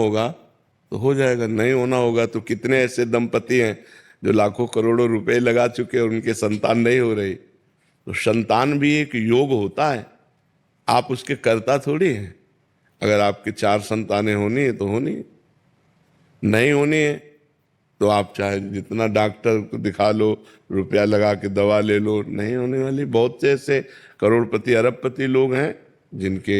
होगा तो हो जाएगा, नहीं होना होगा तो कितने ऐसे दंपति हैं जो लाखों करोड़ों रुपए लगा चुके हैं, उनके संतान नहीं हो रही। तो संतान भी एक योग होता है, आप उसके कर्ता थोड़ी हैं। अगर आपके 4 संतानें होनी है तो होनी है, नहीं होनी है तो आप चाहे जितना डॉक्टर को दिखा लो, रुपया लगा के दवा ले लो, नहीं होने वाली। बहुत से ऐसे करोड़पति अरबपति लोग हैं जिनके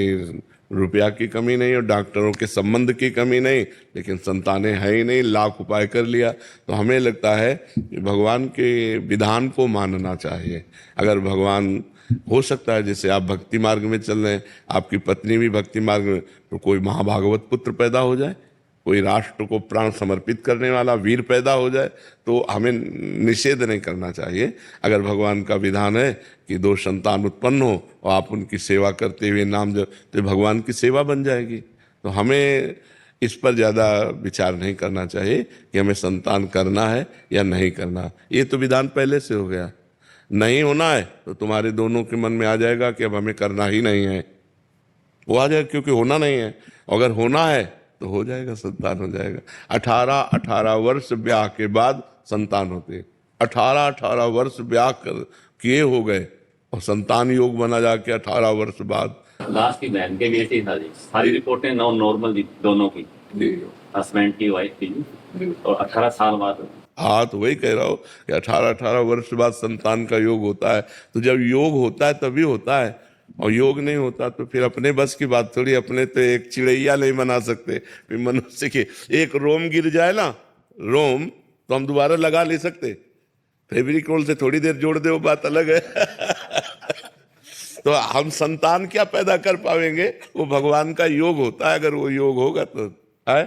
रुपया की कमी नहीं और डॉक्टरों के संबंध की कमी नहीं, लेकिन संतानें है ही नहीं, लाख उपाय कर लिया। तो हमें लगता है कि भगवान के विधान को मानना चाहिए। अगर भगवान, हो सकता है जैसे आप भक्ति मार्ग में चल रहे हैं, आपकी पत्नी भी भक्ति मार्ग में, तो कोई महाभागवत पुत्र पैदा हो जाए, कोई राष्ट्र को प्राण समर्पित करने वाला वीर पैदा हो जाए, तो हमें निषेध नहीं करना चाहिए। अगर भगवान का विधान है कि 2 संतान उत्पन्न हो और आप उनकी सेवा करते हुए नाम जप, तो भगवान की सेवा बन जाएगी। तो हमें इस पर ज़्यादा विचार नहीं करना चाहिए कि हमें संतान करना है या नहीं करना। ये तो विधान पहले से हो गया। नहीं होना है तो तुम्हारे दोनों के मन में आ जाएगा कि अब हमें करना ही नहीं है, वो आ जाएगा, क्योंकि होना नहीं है। अगर होना है तो हो जाएगा, संतान हो जाएगा। 18 वर्ष ब्याह के बाद संतान होते हैं। 18 वर्ष ब्याह कर किए हो गए और संतान योग बना जाके 18 वर्ष बाद। लास्ट की बहन के लिए थी सारी रिपोर्टें नॉर्मल थी दोनों की, हस्बैंड की, वाइफ की, और 18 साल बाद। हाँ, तो वही कह रहा हूँ कि 18 वर्ष बाद संतान का योग होता है। तो जब योग होता है तभी होता है, और योग नहीं होता तो फिर अपने बस की बात थोड़ी। अपने तो एक चिड़ैया नहीं बना सकते, फिर मनुष्य के एक रोम गिर जाए ना, रोम, तो हम दोबारा लगा ले सकते? फेविकोल से थोड़ी देर जोड़ दे, वो बात अलग है। तो हम संतान क्या पैदा कर पाएंगे? वो भगवान का योग होता है, अगर वो योग होगा तो है।